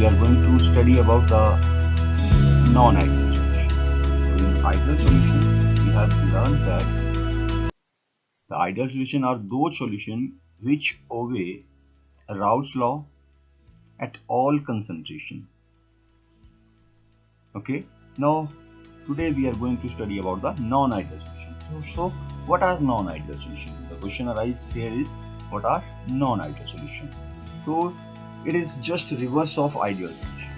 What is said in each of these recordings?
we are going to study about the non-ideal solution. So in ideal solution, we have learned that the ideal solution are those solutions which obey Raoult's law at all concentration. Okay, now today we are going to study about the non-ideal solution. So what are non-ideal solution? The question arises here is, what are non-ideal solution? So it is just reverse of ideal solution.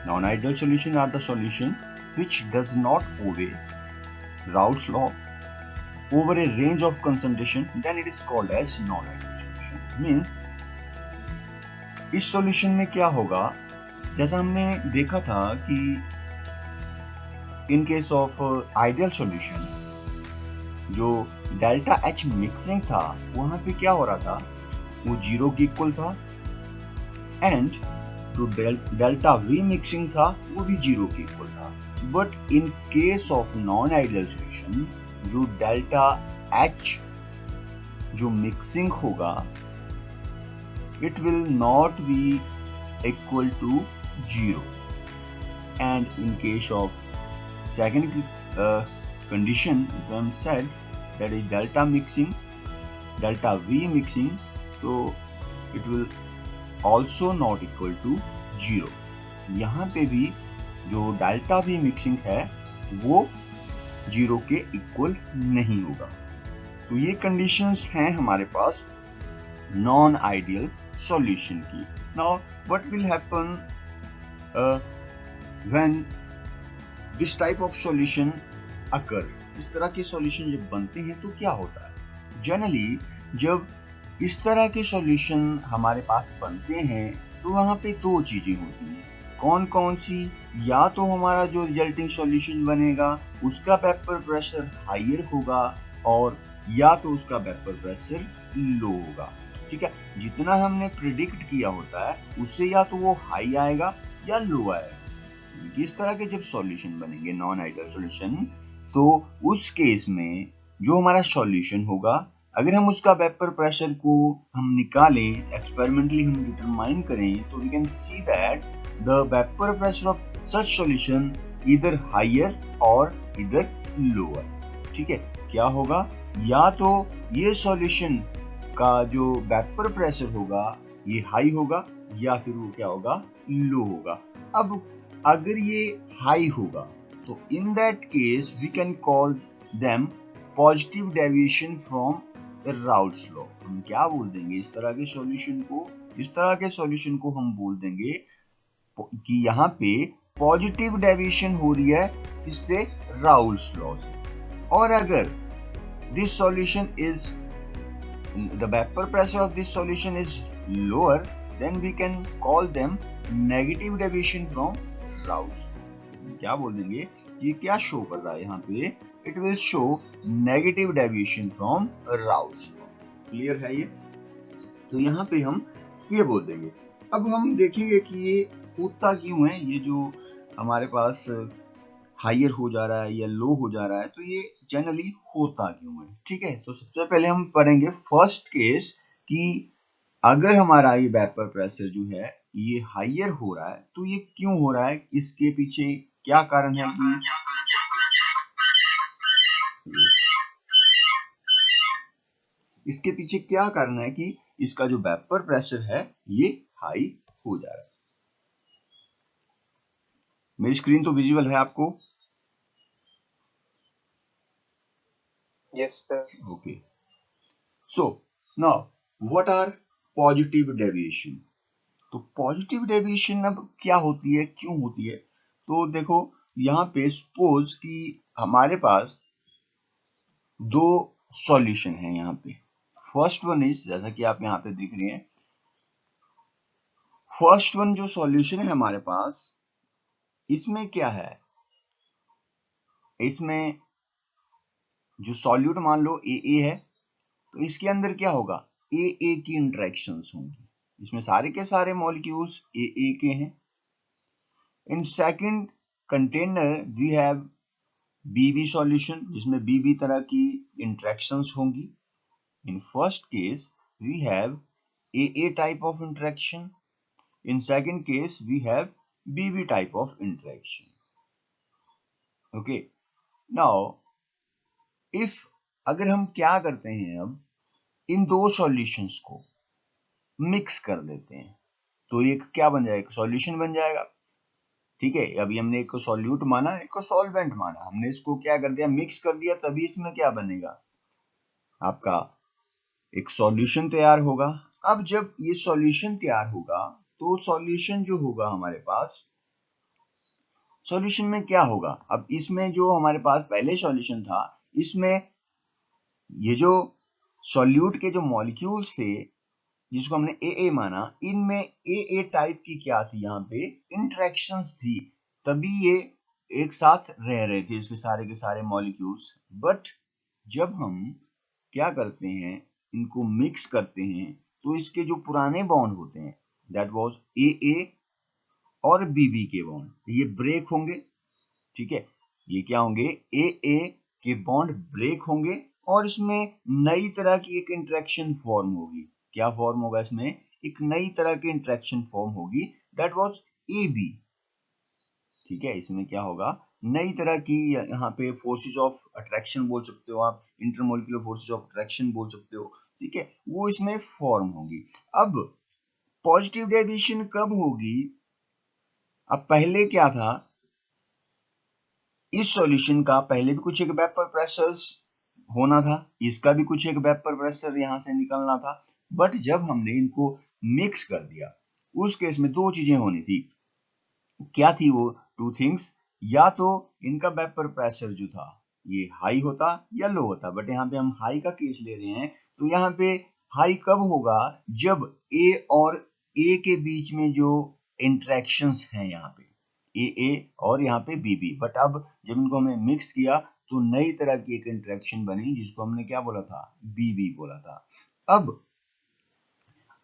Non-ideal solution are the solution which does not obey Raoult's law over a range of concentration, then it is called as non-ideal solution. Means इस solution में क्या होगा, जैसा हमने देखा था कि इन case of ideal solution जो डेल्टा एच मिक्सिंग था वहां पे क्या हो रहा था, वो 0 के इक्वल था, एंड जो डेल्टा वी मिक्सिंग था वो भी 0 के इक्वल था. But in case of non ideal solution जो डेल्टा एच जो मिक्सिंग होगा it will not be equal to 0, and in case of second condition when said that is delta mixing, delta V mixing, so it will also not equal to 0. यहाँ पे भी जो delta V mixing है वो 0 के equal नहीं होगा. तो ये कंडीशंस हैं हमारे पास नॉन आइडियल सॉल्यूशन की. Now what will happen when this type of solution occur. इस तरह के सॉल्यूशन जब बनते हैं तो क्या होता है, जनरली जब इस तरह के सॉल्यूशन हमारे पास बनते हैं तो वहाँ पे दो चीजें होती हैं. कौन कौन सी, या तो हमारा जो रिजल्टिंग सॉल्यूशन बनेगा उसका वेपर प्रेशर हायर होगा, और या तो उसका वेपर प्रेशर लो होगा. ठीक है, जितना हमने प्रिडिक्ट किया होता है उससे या तो वो हाई आएगा या लो आएगा. इस तरह के जब सॉल्यूशन बनेंगे नॉन आइडियल सॉल्यूशन, तो उस केस में जो हमारा सॉल्यूशन होगा, अगर हम उसका वेपर प्रेशर को हम निकालें, एक्सपेरिमेंटली हम डिटरमाइन करें, तो we can see that the vapour pressure of such solution इधर हायर और इधर लोअर. ठीक है, क्या होगा, या तो ये सॉल्यूशन का जो वेपर प्रेशर होगा ये हाई होगा, या फिर वो क्या होगा, लो होगा. अब अगर ये हाई होगा तो in that case we can call them positive deviation from Raoult's law. हम क्या बोल देंगे इस तरह के सॉल्यूशन को, इस तरह के सॉल्यूशन को हम बोल देंगे कि यहाँ पे पॉजिटिव डेविएशन हो रही है किससे, राउल्ट्स लॉ से. और अगर this solution is the vapor pressure of this solution is lower, then we can call them negative deviation from Raoult's. क्या बोल देंगे कि क्या शो कर रहा है यहाँ पे, it will show negative deviation from Raoult's. Clear है ये? तो यहाँ पे हम ये बोल देंगे. अब हम देखेंगे कि ये होता क्यों है, ये जो हमारे पास हायर हो जा रहा है या लो हो जा रहा है, तो ये जनरली होता क्यों है. ठीक है, तो सबसे पहले हम पढ़ेंगे फर्स्ट केस कि अगर हमारा ये वेपर प्रेशर जो है ये हायर हो रहा है तो ये क्यों हो रहा है, इसके पीछे क्या कारण है कि इसके पीछे क्या कारण है कि इसका जो वेपर प्रेशर है ये हाई हो जा रहा है. मेरी स्क्रीन तो विजिबल है आपको? Yes, sir. Okay. So now what are positive deviation? तो पॉजिटिव डेविएशन अब क्या होती है, क्यों होती है? तो देखो यहाँ पे सपोज कि हमारे पास दो सॉल्यूशन है यहाँ पे. फर्स्ट वन इज, जैसा कि आप यहाँ पे देख रहे हैं, फर्स्ट वन जो सॉल्यूशन है हमारे पास, इसमें क्या है, इसमें जो सॉल्यूट मान लो ए है, तो इसके अंदर क्या होगा, ए की इंटरेक्शंस होंगी. इसमें सारे के सारे मॉलिक्यूल्स ए के हैं. In second container we have B solution जिसमें बी तरह की इंटरेक्शंस होंगी. In first case we have A type of interaction, In second case we have BB type of interaction. Okay, now if अगर हम क्या करते हैं, अब इन दो सॉल्यूशंस को मिक्स कर देते हैं तो एक क्या बन जाएगा, सॉल्यूशन बन जाएगा। ठीक है, अभी हमने एक को सॉल्यूट माना, एक को सॉल्वेंट माना, हमने इसको क्या कर दिया, मिक्स कर दिया, तभी इसमें क्या बनेगा, आपका एक सॉल्यूशन तैयार होगा। अब जब ये सॉल्यूशन तैयार होगा तो सॉल्यूशन जो होगा हमारे पास, सॉल्यूशन में क्या होगा, अब इसमें जो हमारे पास पहले सॉल्यूशन था, इसमें ये जो सॉल्यूट के जो मॉलिक्यूल्स थे जिसको हमने ए माना, इनमें ए टाइप की क्या थी, यहाँ पे इंटरेक्शंस थी, तभी ये एक साथ रह रहे थे इसके सारे के सारे मॉलिक्यूल्स। बट जब हम क्या करते हैं, इनको मिक्स करते हैं, तो इसके जो पुराने बॉन्ड होते हैं, दैट वाज ए और बीबी के बॉन्ड, ये ब्रेक होंगे। ठीक है, ये क्या होंगे, ए के बॉन्ड ब्रेक होंगे और इसमें नई तरह की एक इंटरेक्शन फॉर्म होगी। क्या फॉर्म होगा, इसमें एक नई तरह की इंटरेक्शन फॉर्म होगी, दैट वाज ए बी। ठीक है, इसमें क्या होगा, नई तरह की, यहाँ पे फोर्सेस ऑफ अट्रैक्शन बोल सकते हो आप, इंटरमोलिकुलर फोर्सेस ऑफ अट्रैक्शन बोल सकते हो। ठीक है, वो इसमें फॉर्म होगी। अब पॉजिटिव डेविएशन कब होगी, अब पहले क्या था, इस सॉल्यूशन का पहले भी कुछ एक वेपर प्रेशर्स होना था, इसका भी कुछ एक वेपर प्रेशर यहाँ से निकलना था, बट जब हमने इनको मिक्स कर दिया, उस केस में दो चीजें होनी थी। क्या थी वो टू थिंग्स, या तो इनका वेपर प्रेशर जो था ये हाई होता या लो होता, बट यहाँ पे हम हाई का केस ले रहे हैं, तो यहाँ पे हाई कब होगा, जब ए और ए के बीच में जो इंटरेक्शंस हैं यहाँ पे ए और यहाँ पे बीबी, बट अब जब इनको हमने मिक्स किया तो नई तरह की एक इंटरेक्शन बनी जिसको हमने क्या बोला था, बीबी बोला था। अब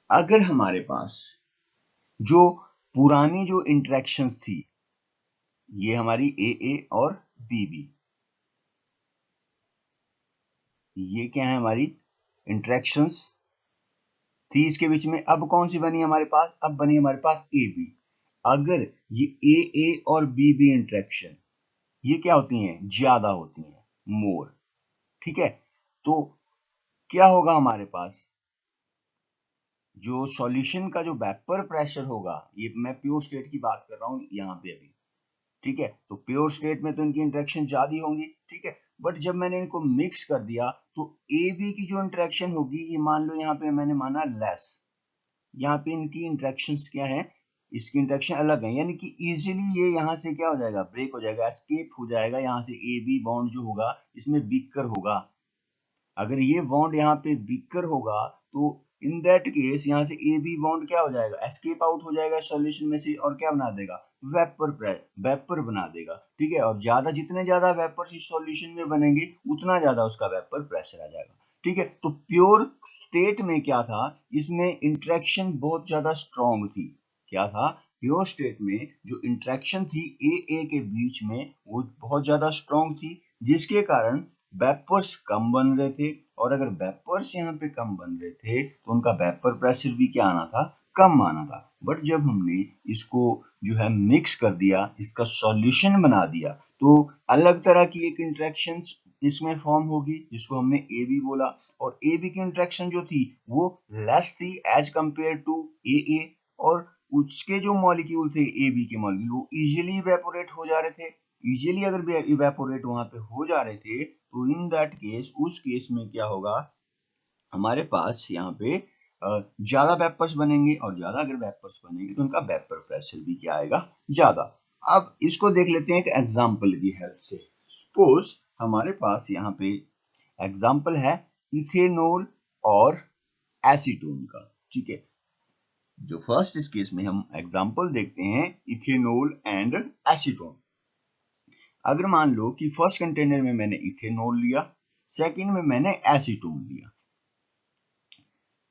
अगर हमारे पास जो पुरानी जो इंटरेक्शन थी, ये हमारी ए और बीबी, ये क्या है, हमारी इंटरेक्शंस थी इसके बीच में, अब कौन सी बनी हमारे पास, अब बनी हमारे पास ए बी। अगर ये ए और बीबी इंटरेक्शन ये क्या होती हैं, ज्यादा होती हैं, मोर। ठीक है, तो क्या होगा हमारे पास, जो सॉल्यूशन का जो वेपर प्रेशर होगा, ये मैं प्योर स्टेट की बात कर रहा हूं यहाँ पे अभी। ठीक है, तो प्योर स्टेट में तो इनकी इंटरेक्शन ज्यादा होंगी। ठीक है, बट जब मैंने इनको मिक्स कर दिया तो ए बी की जो इंटरेक्शन होगी, ये मान लो यहाँ पे मैंने माना लेस, यहाँ पे इनकी इंटरेक्शंस क्या है, इसकी इंटरेक्शन अलग है, यानी कि इजीली ये यहाँ से क्या हो जाएगा, ब्रेक हो जाएगा, एस्केप हो जाएगा, यहाँ से ए बी बॉन्ड जो होगा इसमें वीकर होगा। अगर ये बॉन्ड यहाँ पे वीकर होगा तो इन दैट केस यहाँ से ए बी बॉन्ड क्या हो जाएगा, एस्केप आउट हो जाएगा सॉल्यूशन में से, और क्या बना देगा, वेपर बना देगा। ठीक है, और ज्यादा, जितने ज्यादा वेपर इस सॉल्यूशन में बनेंगे उतना ज्यादा उसका वेपर प्रेशर आ जाएगा। ठीक है, तो प्योर स्टेट में क्या था, इसमें इंटरेक्शन बहुत ज्यादा स्ट्रॉन्ग थी। क्या था, प्योर स्टेट में जो इंटरेक्शन थी ए के बीच में वो बहुत ज्यादा स्ट्रॉन्ग थी, जिसके कारण वेपर्स कम बन रहे थे, और अगर वेपर्स यहाँ पे कम बन रहे थे तो उनका वेपर प्रेशर भी क्या आना था, कम आना था। बट जब हमने इसको जो है मिक्स कर दिया, इसका सॉल्यूशन बना दिया, तो अलग तरह की एक इंटरेक्शन इसमें फॉर्म होगी जिसको हमने ए बी बोला, और ए बी की इंटरेक्शन जो थी वो लेस थी एज कंपेयर टू ए, और उसके जो मॉलिक्यूल थे ए बी के मॉलिक्यूल वो इजीली इवेपोरेट हो जा रहे थे। इजीली अगर इवेपोरेट वहां पे हो जा रहे थे तो इन दैट केस, उस केस में क्या होगा, हमारे पास यहाँ पे ज्यादा वेपर्स बनेंगे, और ज्यादा अगर वेपर्स बनेंगे तो उनका वेपर प्रेशर भी क्या आएगा, ज्यादा। अब इसको देख लेते हैं एक एग्जांपल की हेल्प से। सपोज हमारे पास यहाँ पे एग्जांपल है इथेनॉल और एसीटोन का। ठीक है, जो फर्स्ट इस केस में हम एग्जांपल देखते हैं इथेनॉल एंड एसीटोन। अगर मान लो कि फर्स्ट कंटेनर में मैंने इथेनॉल लिया, सेकंड में मैंने एसीटोन लिया।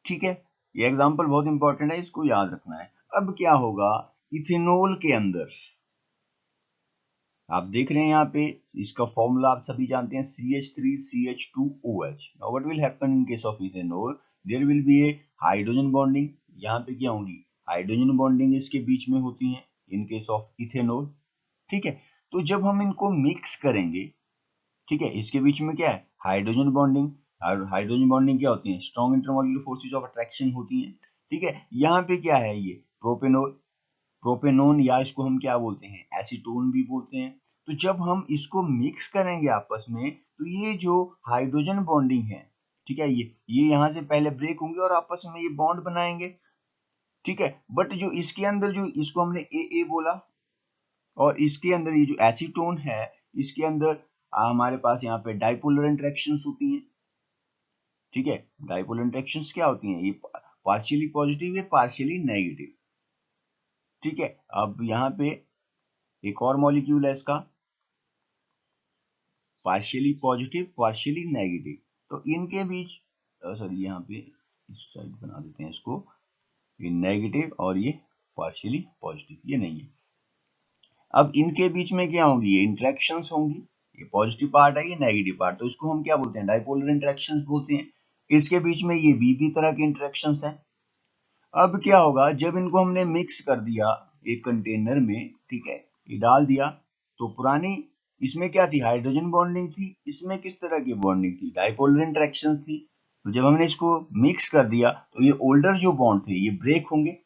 ठीक है, ये एग्जांपल बहुत इंपॉर्टेंट है, इसको याद रखना है। अब क्या होगा, इथेनॉल के अंदर आप देख रहे हैं यहाँ पे इसका फॉर्मूला आप सभी जानते हैं, CH3CH2OH। Now what will happen in case of ethanol, there will be a hydrogen bonding, यहाँ पे क्या होंगी, हाइड्रोजन बॉन्डिंग इसके बीच में होती है इन केस ऑफ इथेनॉल। ठीक है, तो जब हम इनको मिक्स करेंगे, ठीक है, इसके बीच में क्या है, हाइड्रोजन बॉन्डिंग। हाइड्रोजन बॉन्डिंग क्या होती है, strong intermolecular forces of attraction होती हैं। ठीक है, यहाँ पे क्या है, ये प्रोपेनॉल, प्रोपेनोन, या इसको हम क्या बोलते हैं, एसीटोन भी बोलते हैं। तो जब हम इसको मिक्स करेंगे आपस में, तो ये जो हाइड्रोजन बॉन्डिंग है, ठीक है, ये यहाँ से पहले ब्रेक होंगे और आपस में ये बॉन्ड बनाएंगे। ठीक है, बट जो इसके अंदर, जो इसको हमने ए बोला, और इसके अंदर ये जो एसीटोन है, इसके अंदर हमारे पास यहाँ पे डाइपोलर इंटरेक्शंस होती हैं। ठीक है, डाइपोलर इंटरेक्शंस क्या होती हैं, ये पार्शियली पॉजिटिव है, पार्शियली नेगेटिव। ठीक है, अब यहाँ पे एक और मॉलिक्यूल है इसका, पार्शियली पॉजिटिव पार्शियली नेगेटिव। तो इनके बीच, सॉरी यहाँ पे इस साइड बना देते हैं इसको, ये नेगेटिव और ये पार्शियली पॉजिटिव, ये नहीं है। अब इनके बीच में क्या होंगी, ये इंटरेक्शंस होंगी, ये पॉजिटिव पार्ट है, ये नेगेटिव पार्ट, तो इसको हम क्या बोलते हैं, डाइपोलर इंटरेक्शंस बोलते हैं। इसके बीच में ये भी तरह के इंटरेक्शंस हैं। अब क्या होगा, जब इनको हमने मिक्स कर दिया एक कंटेनर में, ठीक है, ये डाल दिया, तो पुरानी इसमें क्या थी, हाइड्रोजन बॉन्डिंग थी, इसमें किस तरह की बॉन्डिंग थी, डाइपोलर इंटरेक्शन थी। तो जब हमने इसको मिक्स कर दिया, तो ये ओल्डर जो बॉन्ड थे ये ब्रेक होंगे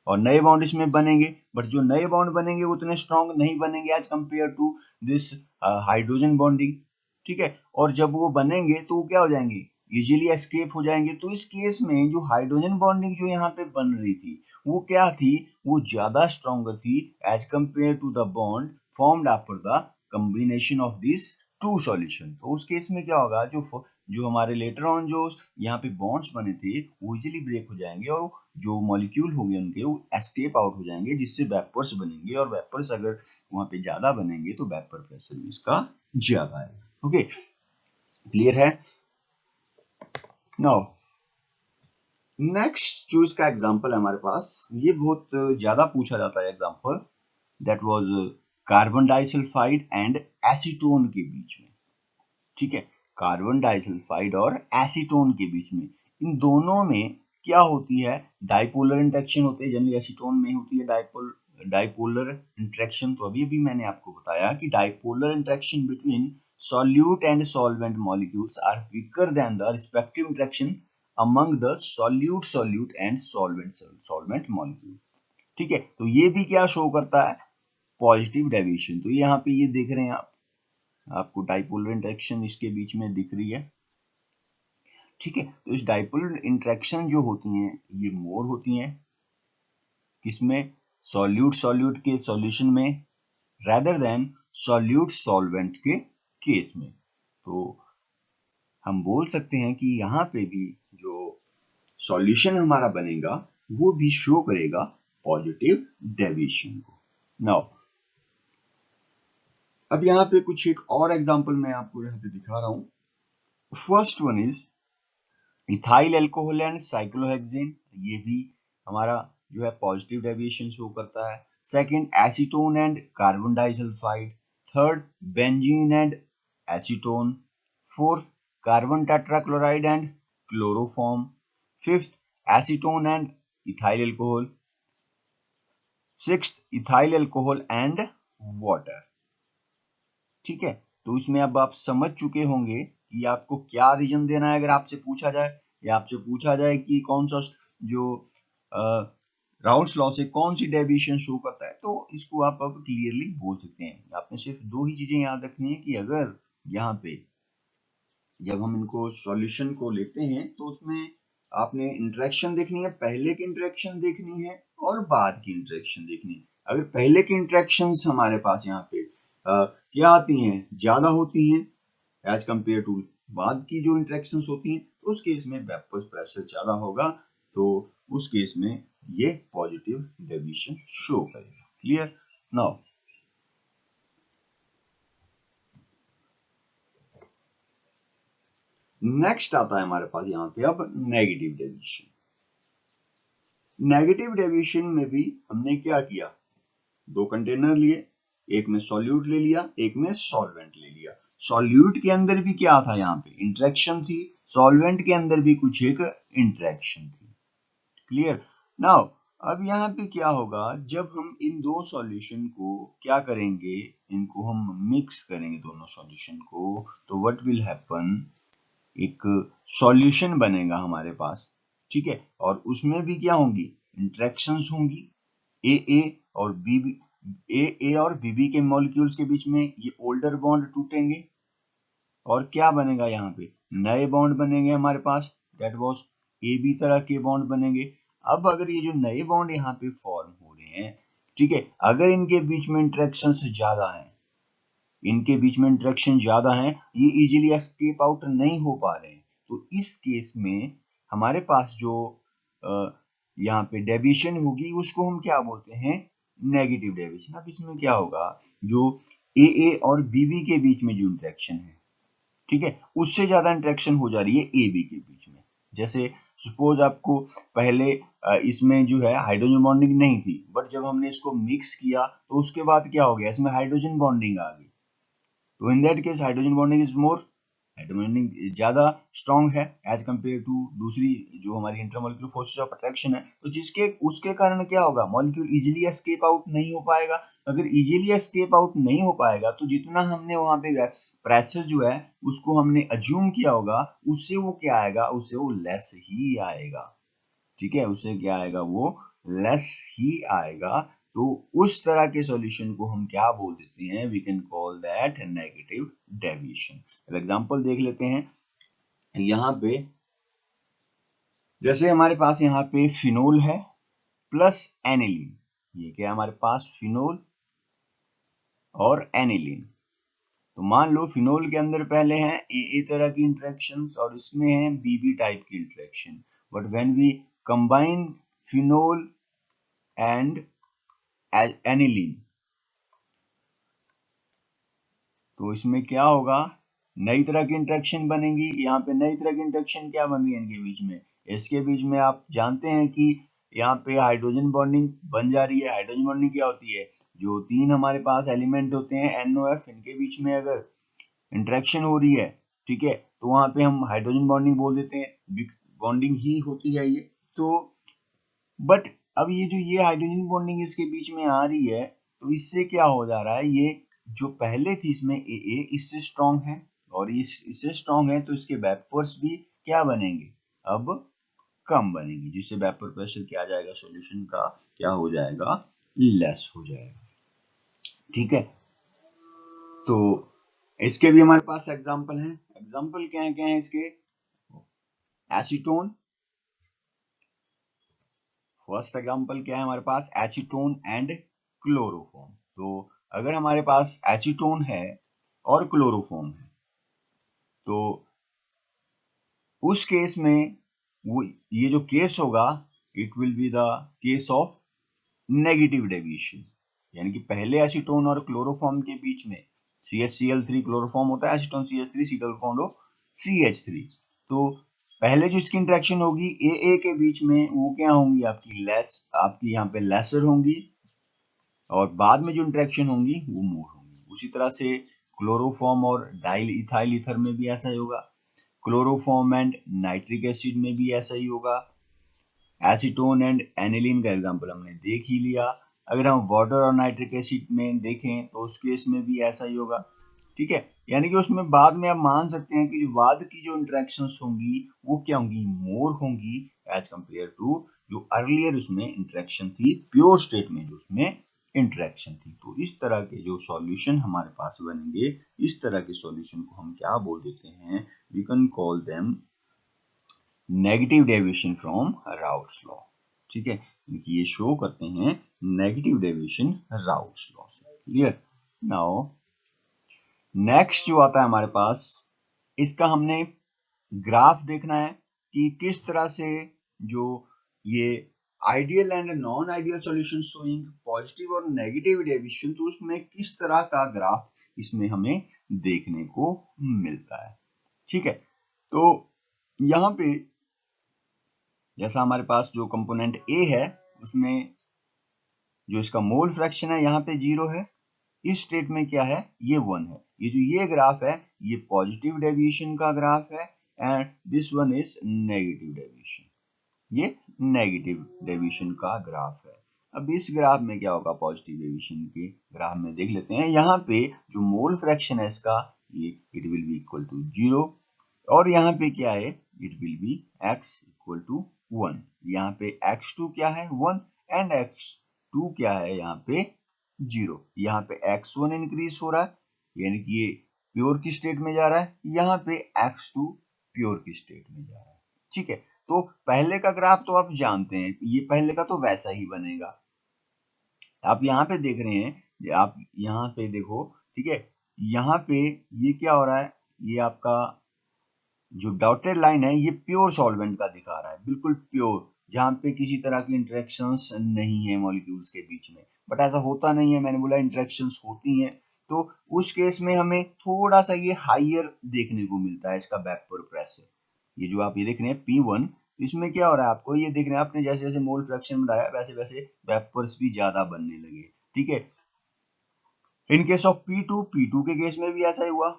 और नए बॉन्ड इसमें बनेंगे, बट जो नए बॉन्ड बनेंगे वो उतने स्ट्रॉन्ग नहीं बनेंगे as compare to this hydrogen bonding. ठीक है, और जब वो बनेंगे तो वो क्या हो जाएंगे, इजीली एस्केप हो जाएंगे। तो इस केस में जो हाइड्रोजन बॉन्डिंग जो यहाँ पे बन रही थी, वो क्या थी, वो ज्यादा स्ट्रॉन्गर थी as compare to the bond formed after the combination of this two solution. तो उस केस में क्या होगा, जो हमारे लेटर ऑन जो यहाँ पे बॉन्ड्स बने थे वो इजीली ब्रेक हो जाएंगे और जो मॉलिक्यूल होंगे उनके वो एस्केप आउट हो जाएंगे, जिससे वेपर्स बनेंगे, और वेपर्स अगर वहां पे ज्यादा बनेंगे तो वेपर प्रेशर भी इसका ज्यादा आएगा। ओके, क्लियर है। नाउ नेक्स्ट जो इसका एग्जांपल है हमारे पास, ये बहुत ज्यादा पूछा जाता है example, that was carbon disulphide and acetone के बीच में। ठीक है, कार्बन डाइसल्फाइड और एसीटोन के बीच में, इन दोनों में क्या होती है, डाइपोलर इंटरेक्शन होती है। जनरली एसीटोन में होती है डाइपोलर इंटरेक्शन। तो अभी मैंने आपको बताया कि dipolar interaction between solute and solvent molecules are weaker than the respective interaction among the solute and solvent molecule। ठीक है, तो ये भी क्या शो करता है, पॉजिटिव डेविएशन। तो यहाँ पे ये देख रहे हैं आप, आपको डाइपोलर इंटरेक्शन इसके बीच में दिख रही है। ठीक है, तो इस डाइपोलर इंटरेक्शन जो होती हैं ये मोर होती हैं किसमें, सॉल्यूट के सॉल्यूशन में, रेदर देन सॉल्यूट सॉल्वेंट के केस में। तो हम बोल सकते हैं कि यहाँ पे भी जो सॉल्यूशन हमारा बनेगा वो भी शो करेगा पॉजिटिव डेविएशन को। नाउ अब यहाँ पे कुछ एक और एग्जांपल मैं आपको यहाँ पे दिखा रहा हूँ। First one is ethyl alcohol and cyclohexane, ये भी हमारा जो है पॉजिटिव डेविएशन शो करता है। Second acetone and carbon disulphide. Third benzene and acetone. Fourth carbon tetrachloride and chloroform. Fifth acetone and ethyl alcohol. Sixth ethyl alcohol and water. ठीक है, तो इसमें अब आप समझ चुके होंगे कि आपको क्या रीजन देना है। अगर आपसे पूछा जाए, या आपसे पूछा जाए कि कौन सा जो राउल्स लॉ से कौन सी डेविएशन शो करता है, तो इसको आप अब क्लियरली बोल सकते हैं। आपने सिर्फ दो ही चीजें याद रखनी है कि अगर यहाँ पे जब हम इनको सॉल्यूशन को लेते हैं तो उसमें आपने इंटरेक्शन देखनी है, पहले की इंटरेक्शन देखनी है और बाद की इंटरेक्शन देखनी है। अगर पहले की इंटरेक्शंस हमारे पास यहाँ पे क्या आती हैं, ज्यादा होती हैं एज कंपेयर टू बाद की जो इंटरेक्शंस होती हैं, तो उस केस में वेपर प्रेशर ज्यादा होगा, तो उस केस में ये पॉजिटिव डेविएशन शो करेगा। क्लियर। नाउ नेक्स्ट आता है हमारे पास यहाँ पे अब नेगेटिव डेविएशन। नेगेटिव डेविएशन में भी हमने क्या किया, दो कंटेनर लिए, एक में सॉल्यूट ले लिया, एक में सॉल्वेंट ले लिया। सॉल्यूट के अंदर भी क्या था, यहाँ पे इंटरेक्शन थी, सॉल्वेंट के अंदर भी कुछ एक इंटरेक्शन थी। क्लियर। नाउ अब यहाँ पे क्या होगा, जब हम इन दो सॉल्यूशन को क्या करेंगे, इनको हम मिक्स करेंगे दोनों सॉल्यूशन को, तो व्हाट विल हैपन, एक सॉल्यूशन बनेगा हमारे पास, ठीक है। और उसमें भी क्या होंगी, इंटरेक्शंस होंगी, ए और बी, ए और बी के मॉलिक्यूल्स के बीच में ये ओल्डर बॉन्ड टूटेंगे और क्या बनेगा, यहाँ पे नए बॉन्ड बनेंगे हमारे पास, दैट वाज ए बी तरह के बॉन्ड बनेंगे। अब अगर ये जो नए बॉन्ड यहाँ पे फॉर्म हो रहे हैं, ठीक है, अगर इनके बीच में इंटरेक्शंस ज्यादा हैं, इनके बीच में इंटरेक्शन ज्यादा है, ये इजीली एस्केप आउट नहीं हो पा रहे हैं, तो इस केस में हमारे पास जो यहाँ पे डेविएशन होगी उसको हम क्या बोलते हैं, नेगेटिव डेविएशन। अब इसमें क्या होगा, जो ए और बी के बीच में जो इंटरेक्शन है, ठीक है, उससे ज्यादा इंटरेक्शन हो जा रही है ए बी के बीच में। जैसे सपोज आपको पहले इसमें जो है हाइड्रोजन बॉन्डिंग नहीं थी, बट जब हमने इसको मिक्स किया तो उसके बाद क्या हो गया, इसमें हाइड्रोजन बॉन्डिंग आ गई, तो in that case hydrogen bonding is more, hydrogen bonding ज्यादा स्ट्रांग है एज कंपेयर टू दूसरी जो हमारी इंटरमॉलिक्यूलर फोर्सेस ऑफ अट्रैक्शन है, तो जिसके उसके कारण क्या होगा, मॉलिक्यूल इजीली एस्केप आउट नहीं हो पाएगा। अगर इजीली एस्केप आउट नहीं हो पाएगा तो जितना हमने वहां पे प्रेशर जो है उसको हमने अज्यूम किया होगा, उससे वो क्या आएगा, उससे वो लेस ही आएगा, ठीक है, उससे क्या आएगा, वो लेस ही आएगा। तो उस तरह के सॉल्यूशन को हम क्या बोल देते हैं, we can call that negative deviation. Example देख लेते हैं यहाँ पे, जैसे हमारे पास यहाँ पे फिनोल है प्लस एनिलीन, ये क्या है हमारे पास, फिनोल और एनिलीन। तो मान लो फिनोल के अंदर पहले हैं ए तरह की इंटरेक्शंस और इसमें है बी टाइप की interaction, but when we combine phenol and aniline, तो इसमें क्या होगा, नई तरह की इंटरेक्शन बनेगी। यहाँ पे नई तरह की इंटरेक्शन क्या बन रही है इनके बीच में, इसके बीच में आप जानते हैं कि यहाँ पे हाइड्रोजन बॉन्डिंग बन जा रही है। हाइड्रोजन बॉन्डिंग क्या होती है, जो तीन हमारे पास एलिमेंट होते हैं NOF, इनके बीच में अगर इंटरेक्शन हो रही है, ठीक है, तो वहां पे हम हाइड्रोजन बॉन्डिंग बोल देते हैं, बॉन्डिंग ही होती है ये। तो बट अब ये जो ये हाइड्रोजन बॉन्डिंग इसके बीच में आ रही है, तो इससे क्या हो जा रहा है, ये जो पहले थी इसमें ए इससे स्ट्रांग है और इससे स्ट्रांग है, तो इसके वेपर्स भी क्या बनेंगे, अब कम बनेंगे, जिससे वेपर प्रेशर क्या आ जाएगा, सॉल्यूशन का क्या हो जाएगा, लेस हो जाएगा, ठीक है। तो इसके भी हमारे पास एग्जांपल हैं। एग्जांपल क्या है इसके, एसीटोन, फर्स्ट एग्जांपल क्या है हमारे पास, एसीटोन एंड क्लोरोफॉर्म। तो अगर हमारे पास एसीटोन है और क्लोरोफॉर्म है, तो उस केस में वो ये जो केस होगा, it will be the case of negative deviation, यानी कि पहले एसीटोन और क्लोरोफॉर्म के बीच में CHCl3 क्लोरोफॉर्म होता है, acetone CH3 C double bond CH3, तो पहले जो इसकी इंटरेक्शन होगी ए के बीच में वो क्या होंगी, आपकी यहाँ पे लेसर होंगी, और बाद में जो इंटरेक्शन होंगी वो मोर होंगी। उसी तरह से क्लोरोफॉर्म और डाइल इथाइल ईथर में भी ऐसा ही होगा, क्लोरोफॉर्म एंड नाइट्रिक एसिड में भी ऐसा ही होगा, एसीटोन एंड एनिलीन का एग्जांपल हमने देख ही लिया। अगर हम वाटर और नाइट्रिक एसिड में देखें तो उस केस में भी ऐसा ही होगा, ठीक है, यानी कि उसमें बाद में आप मान सकते हैं कि जो बाद की जो इंटरेक्शंस होंगी वो क्या होंगी, मोर होंगी एज कंपेयर टू जो अर्लियर उसमें इंटरेक्शन थी, प्योर स्टेट में जो उसमें इंटरेक्शन थी। तो इस तरह के जो सॉल्यूशन हमारे पास बनेंगे, इस तरह के सॉल्यूशन को हम क्या बोल देते हैं, we can call them negative deviation from Raoult's law, ठीक है, ये शो करते हैं नेगेटिव डेविएशन राउट्स लॉ से, क्लियर। नाउ नेक्स्ट जो आता है हमारे पास, इसका हमने ग्राफ देखना है कि किस तरह से जो ये ideal and non ideal solution showing positive और नेगेटिव डेविएशन, तो उसमें किस तरह का ग्राफ इसमें हमें देखने को मिलता है, ठीक है। तो यहाँ पे जैसा हमारे पास जो कंपोनेंट ए है उसमें जो इसका मोल फ्रैक्शन है यहाँ पे 0 है, इस स्टेट में क्या है, ये 1 है। ये जो ये ग्राफ है ये पॉजिटिव डेविएशन का ग्राफ है and this one is negative deviation, ये नेगेटिव डेविएशन का ग्राफ अब इस ग्राफ में क्या होगा, पॉजिटिव डेविएशन के ग्राफ में देख लेते हैं। यहाँ पे जो मोल फ्रैक्शन है इसका, ये it will be equal to 0, और यहाँ पे क्या है, it will be x equal to 1। यहाँ पे x2 क्या है 1 एंड x2 क्या है यहाँ पे 0। यहाँ पे x1 इंक्रीज हो रहा है, यानी कि ये प्योर की स्टेट में जा रहा है, यहाँ पे x2 प्योर की स्टेट में जा रहा है। ठीक है, तो पहले का ग्राफ तो आप जानते हैं, ये पहले का तो वैसा ही बनेगा। आप यहाँ पे देख रहे हैं, आप यहाँ पे देखो, ठीक है, यहाँ पे ये क्या हो रहा है, ये आपका जो डॉटेड लाइन है ये प्योर सॉल्वेंट का दिखा रहा है, बिल्कुल प्योर, जहाँ पे किसी तरह की इंटरेक्शंस नहीं है मॉलिक्यूल्स के बीच में। बट ऐसा होता नहीं है, मैंने बोला इंटरेक्शंस होती हैं, तो उस केस में हमें थोड़ा सा ये हाइयर देखने को मिलता है इसका वेपर प्रेशर। ये जो आप ये देख रहे हैं P1, इसमें क्या हो रहा है, आपको ये देख रहे हैं, आपने जैसे जैसे मोल फ्रैक्शन बढ़ाया वैसे वैसे वेपर्स भी ज्यादा बनने लगे। ठीक है, इन केस ऑफ P2 के केस में भी ऐसा ही हुआ,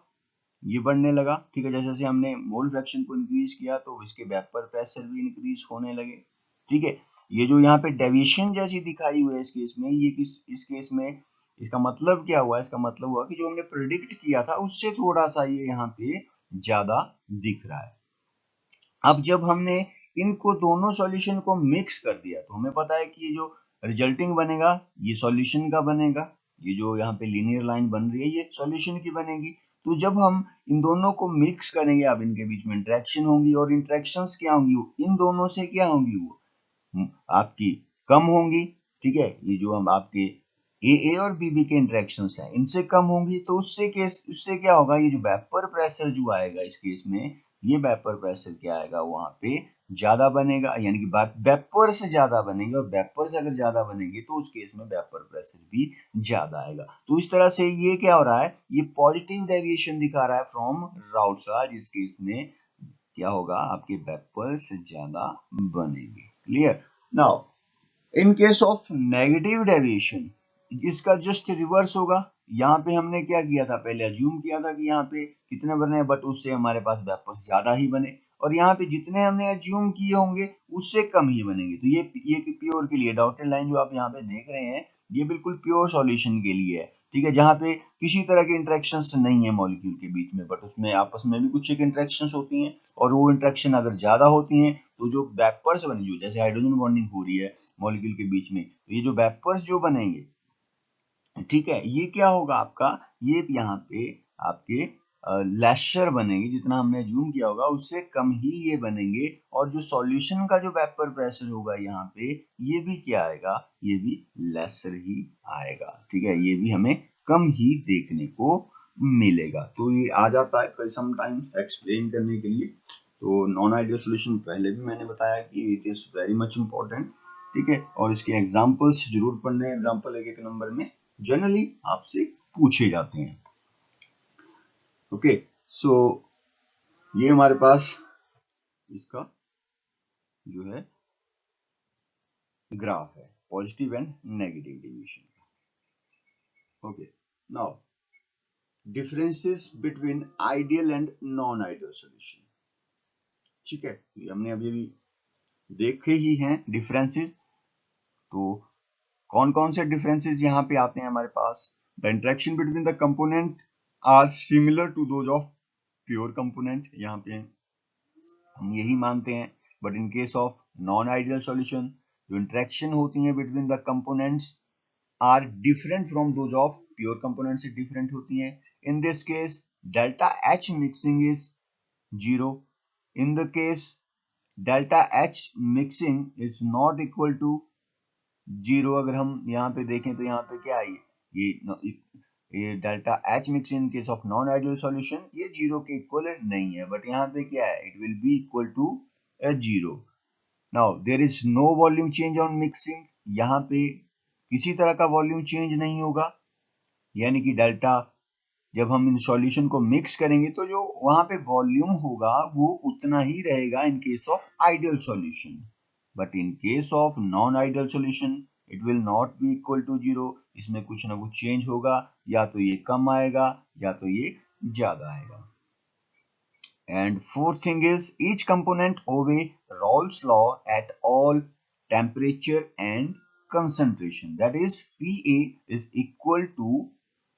ये बढ़ने लगा। ठीक है, जैसे जैसे हमने मोल फ्रैक्शन को इंक्रीज किया तो इसके वेपर प्रेशर भी इंक्रीज होने लगे। ठीक है, ये जो यहाँ पे डेविएशन जैसी दिखाई हुई है इस केस में, ये इस केस में इसका मतलब क्या हुआ, इसका मतलब हुआ कि जो हमने प्रिडिक्ट किया था उससे थोड़ा सा ये यहाँ पे ज्यादा दिख रहा है। अब जब हमने इनको दोनों सॉल्यूशन को मिक्स कर दिया तो हमें पता है कि ये जो रिजल्टिंग बनेगा ये सॉल्यूशन का बनेगा, ये जो यहाँ पे लीनियर लाइन बन रही है ये सॉल्यूशन की बनेगी। तो जब हम इन दोनों को मिक्स करेंगे, अब इनके बीच में इंटरेक्शन होंगी, और इंटरेक्शंस क्या होंगी, इन दोनों से क्या होंगी, वो आपकी कम होंगी। ठीक है, ये जो हम आपके ए और बी के इंटरेक्शंस हैं इनसे कम होंगी, तो उससे क्या होगा, ये जो वेपर प्रेशर जो आएगा इस केस में, ये वेपर प्रेशर क्या आएगा, वहां पे ज्यादा बनेगा, यानी कि वेपर से ज्यादा बनेंगे, और वेपर से अगर ज्यादा बनेंगे तो उस केस में वेपर प्रेशर भी ज्यादा आएगा। तो इस तरह से ये क्या हो रहा है, ये पॉजिटिव डेविएशन दिखा रहा है फ्रॉम राउट्स, जिस केस में क्या होगा, आपके वेपर से ज्यादा बनेंगे। Clear. Now in case of negative deviation इसका जस्ट रिवर्स होगा। यहाँ पे हमने क्या किया था, पहले अज्यूम किया था कि यहाँ पे कितने बने, बट उससे हमारे पास वेपर्स ज्यादा ही बने, और यहाँ पे जितने हमने अज्यूम किए होंगे उससे कम ही बनेंगे। तो ये प्योर के लिए डॉटेड लाइन जो आप यहाँ पे देख रहे हैं, ये बिल्कुल प्योर सॉल्यूशन के लिए है। ठीक है, जहाँ पे किसी तरह के इंटरेक्शंस नहीं है मॉलिक्यूल के बीच में, बट उसमें आपस में भी कुछ एक इंटरेक्शंस होती हैं, और वो इंटरेक्शन अगर ज्यादा होती हैं तो जो वेपर्स बने, जो जैसे हाइड्रोजन बॉन्डिंग हो रही है मॉलिक्यूल के बीच में, तो ये जो वेपर्स जो बनेंगे, ठीक है, ये क्या होगा आपका, ये यहाँ पे आपके लेसर बनेंगे, जितना हमने जूम किया होगा उससे कम ही ये बनेंगे, और जो सॉल्यूशन का जो वेपर प्रेशर होगा यहाँ पे, ये भी क्या आएगा, ये भी लेसर ही आएगा। ठीक है, ये भी हमें कम ही देखने को मिलेगा। तो ये आ जाता है समटाइम्स एक्सप्लेन करने के लिए। तो नॉन आइडियल सॉल्यूशन पहले भी मैंने बताया कि it is very much important. ठीक है, और इसके एग्जाम्पल्स जरूर पढ़ने, एग्जाम्पल एक नंबर में जनरली आपसे पूछे जाते हैं। ओके, सो ये हमारे पास इसका जो है ग्राफ है पॉजिटिव एंड नेगेटिव डेविएशन का। Okay, now differences between ideal and non ideal solution. ठीक है, ये हमने अभी अभी देखे ही हैं डिफरेंसेस। तो कौन कौन से डिफरेंसेस यहाँ पे आते हैं हमारे पास, the interaction between the component are similar to those of pure component, यहाँ पे हम यही मानते हैं। But in case of non ideal solution, जो इंटरेक्शन होती है between the components are different from those of pure component से डिफरेंट होती हैं। In this case delta H mixing is 0। In the case delta H mixing is not equal to 0। अगर हम यहाँ पे देखें तो यहाँ पे क्या है, ये delta H mix in case of non ideal solution ये 0 के इक्वल नहीं है, बट यहाँ पे क्या है, it will be equal to 0। Now there is no volume change on mixing, यहाँ पे किसी तरह का वॉल्यूम चेंज नहीं होगा, यानी कि डेल्टा जब हम इन सॉल्यूशन को मिक्स करेंगे तो जो वहां पे वॉल्यूम होगा वो उतना ही रहेगा in case of ideal solution. But in case of non ideal solution it will not be equal to 0, इसमें कुछ ना कुछ चेंज होगा, या तो ये कम आएगा या तो ये ज्यादा आएगा। And fourth thing is each component obey Raoult's law at all temperature and concentration, that is PA is equal to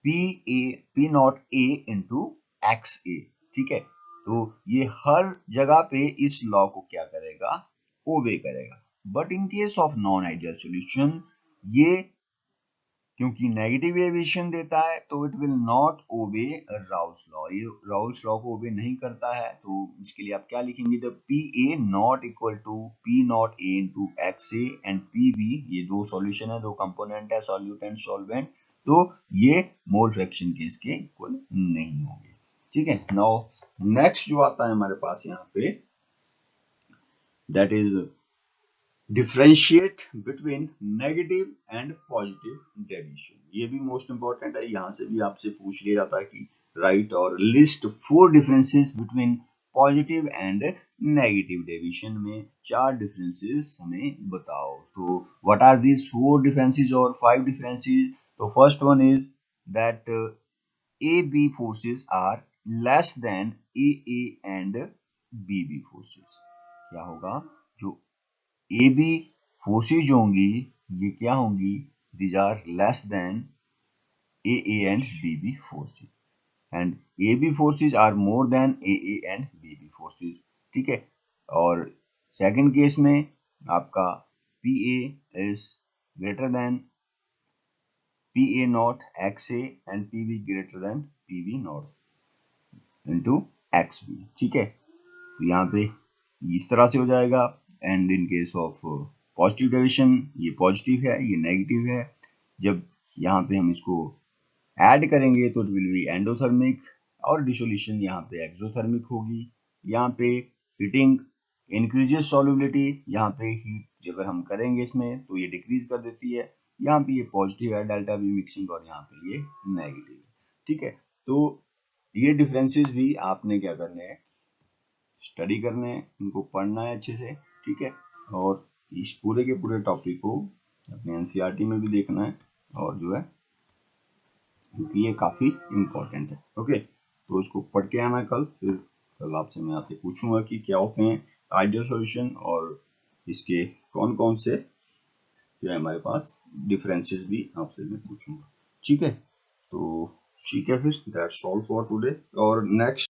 P not A into XA। ठीक है, तो ये हर जगह पे इस लॉ को क्या करेगा, ओबे करेगा। But in case of non ideal solution, ये क्योंकि नेगेटिव डेविएशन देता है तो it will not obey Raoult's law, ये राउल्स लॉ को ओबे नहीं करता है। तो इसके लिए आप क्या लिखेंगे, जब P A not equal to P not A into X A and P B, ये दो सॉल्यूशन है, दो कंपोनेंट है, सॉल्यूट एंड सॉल्वेंट, तो ये मोल फ्रैक्शन के इसके इक्वल नहीं होंगे। ठीक है, नाउ नेक्स्ट जो आता है हमारे पास यहाँ पे, that is differentiate between negative and positive deviation. ये भी मोस्ट इंपॉर्टेंट है, यहाँ से भी आपसे पूछ लिया जाता है कि राइट और list 4 differences between positive and negative deviation में 4 डिफरेंसेस हमें बताओ। तो व्हाट आर दीज 4 डिफरेंसेस और 5 डिफरेंसेस? तो first one is that A B forces are less than A and B B forces. क्या होगा, जो ए बी फोर्सेज जो होंगी ये क्या होंगी, these are less than A and B B forces, and A B forces are more than A and B B forces. ठीक है, और सेकंड केस में आपका P A is greater than P A not X A and P B greater than P B not into X B. ठीक है, तो यहाँ पे इस तरह से हो जाएगा। And in case of positive deviation, ये पॉजिटिव है, ये नेगेटिव है। जब यहाँ पे हम इसको ऐड करेंगे तो इट विल बी एंडोथर्मिक, और डिसोल्यूशन यहाँ पे एक्सोथर्मिक होगी। यहाँ पे हीटिंग इंक्रीजेस सॉल्युबिलिटी, यहाँ पे हीट अगर हम करेंगे इसमें तो ये डिक्रीज कर देती है। यहाँ पे ये पॉजिटिव है, डेल्टा बी मिक्सिंग, और यहाँ पे ये नेगेटिव है। ठीक है, तो ये डिफरेंसेस भी आपने क्या करने हैं, स्टडी करने हैं, इनको पढ़ना है अच्छे से। ठीक है, और इस पूरे के पूरे टॉपिक को अपने एनसीईआरटी में भी देखना है, और जो है क्योंकि ये काफ़ी इम्पोर्टेंट है। ओके, तो इसको पढ़ के आना कल, फिर कल आपसे मैं आपसे पूछूंगा कि क्या होते हैं आइडियल सॉल्यूशन, और इसके कौन कौन से जो है हमारे पास डिफरेंसेस भी आपसे मैं पूछूंगा। ठीक है, तो ठीक है, फिर दैट्स ऑल फॉर टुडे। और नेक्स्ट